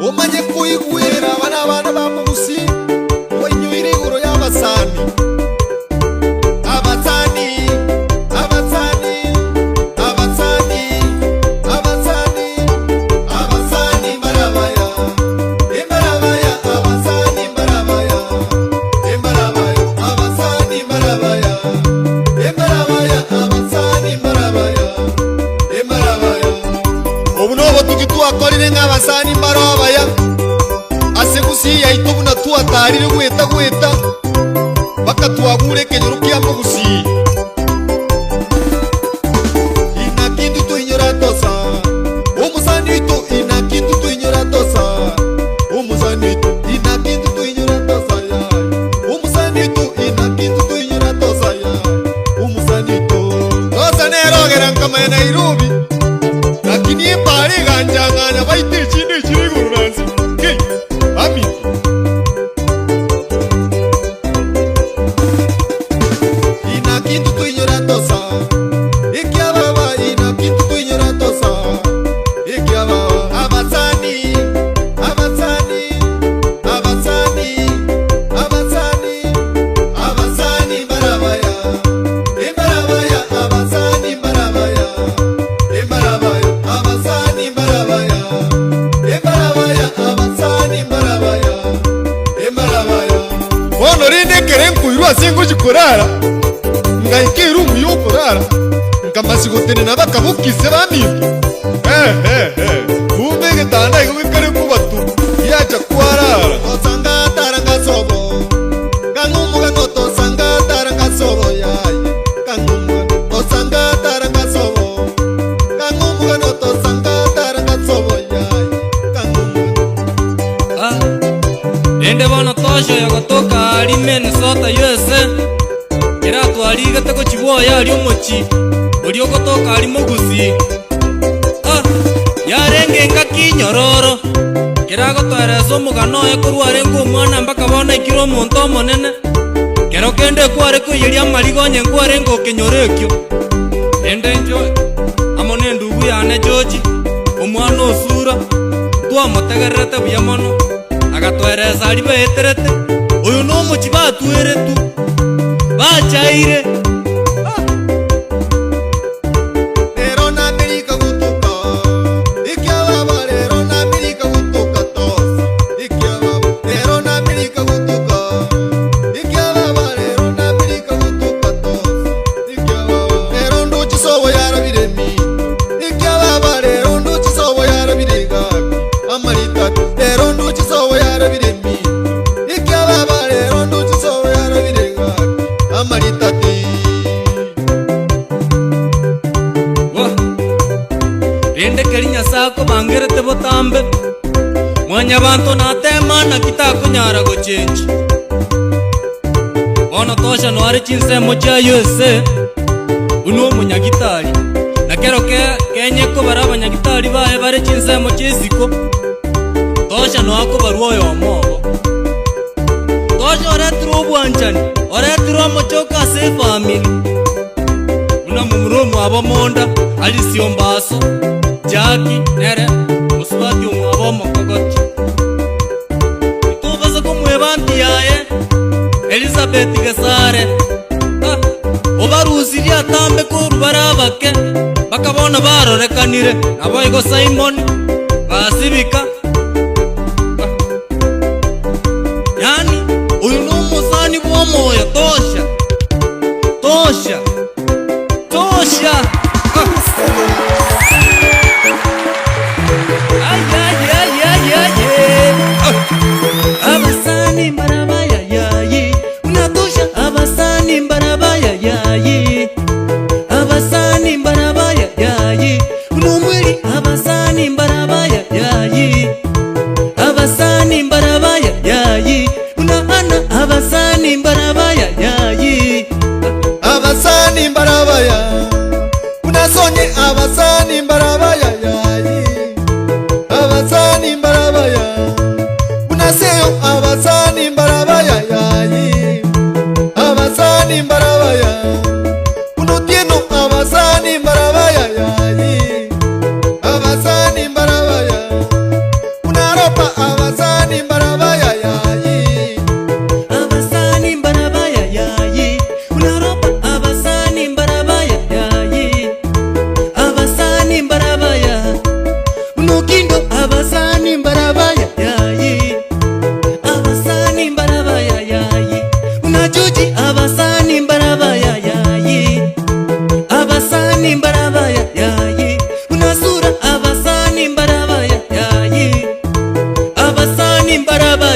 Omanye kuigwira bana bamugusi Wenyuiri iguru y'abasani Abasani Abasani Abasani Abasani Abasani Marabaya Marabaya Abasani Marabaya Marabaya Abasani Marabaya Marabaya Abasani Marabaya Marabaya Obunobo tukituakorire nk'abasani Marabaya Asekusi ya itubuna tuatarire gweta bakatuagure kenyoro kiambo gusi Inakindu tuinyora tosa Omusani witu inakindu tuinyora tosa Omusani witu inakindu tuinyora tosa ya Omusani witu inakindu tuinyora tosa ya Omusani witu Tosa nerogera nkama ya Nairobi Lakini mpare ganjangana baitiri chinde chiri gurunansi Hey, ami Inakindu tuinyora tosa Ikia baba inakindu tuinyora tosa Ikia baba Abasani Abasani Abasani Abasani Abasani Marabaya Marabaya Abasani Marabaya Marabaya Abasani Marabaya Marabaya Abasani Marabaya Marabaya Ono rinde kerenku irwa singo jikorara Ngaikiru muyo korara Nkamasigote na bakabukise bamimbi Ubege tanda igwikare kubatu Yacha kwarara Osanga taranga sobo Kangumuga noto sanga taranga sobo yaye Kangumuga osanga taranga sobo Kangumuga noto sanga taranga sobo yaye Kangumuga Ende bono tosho yagotoka ali Minnesota USA Kera twaliga tako chiboya ali omochi Oli ogotoka ali mugusi Yarenge nga kinyororo Kera gotwaresa omugano ekorware ngo omwana mpaka bona ikiro omonto omonene Kero kende kware koyeria amarigonye nkware ngo kenyore ekyo Ende njo amone ndugu yane George omwana osura twamotegererete buya mono agatweresa ali beterete oyo no omochi batweretu bachaire Lero na Amerika gutuka Ikia baba lero na Amerika gutuka tosa Ikia baba lero na Amerika gutuka Ikia baba lero na Amerika gutuka tosa Ikia baba lero nduchi sobo yarabire mi Ikia baba lero nduchi sobo yarabire gabi Amarita lero nduchi sobo yarabire mi Ikia baba lero nduchi sobo yarabire gabi Amarita Rende kerinya sako bangerete botambe Mwanya banto natema na kitako nyara gochenji Ono tosha noare chinsemo cha USA Unuo munyagitari Na kero kenyeko baraba nyagitari bae bare chinsemo chiziko Tosha noako baruoyo omogo Tosha oretiro obwanchani Oretiro omochoka se family Una mumurumu abamonda Alisio mbaso Jaki, nere, musubati umwabo mokogoti Itubaza kumwebanti yaye Elizabeth Gesare Obaruziri atambe kuru barabake Bakabona barorekanire Naboigo Simon Basibika Yani, uyu numusani bwomoya Tosha Tosha Tosha Abasani Marabaya yayi Unatosha Abasani Marabaya yayi Abasani Marabaya yayi Unumwili Abasani Marabaya yayi Abasani Marabaya yayi Unaana Abasani Marabaya yayi Abasani Marabaya Unasonye Abasani Marabaya yayi Abasani Marabaya Unaseyo Abasani Marabaya yayi Abasani Marabaya Unutieno Abasani Marabaya yayi Abasani Marabaya Mukindo abasani mbarabaya yayi, abasani mbarabaya yayi. Unajuji abasani mbarabaya yayi, abasani mbarabaya yayi. Unasura abasani mbarabaya yayi, abasani mbarabaya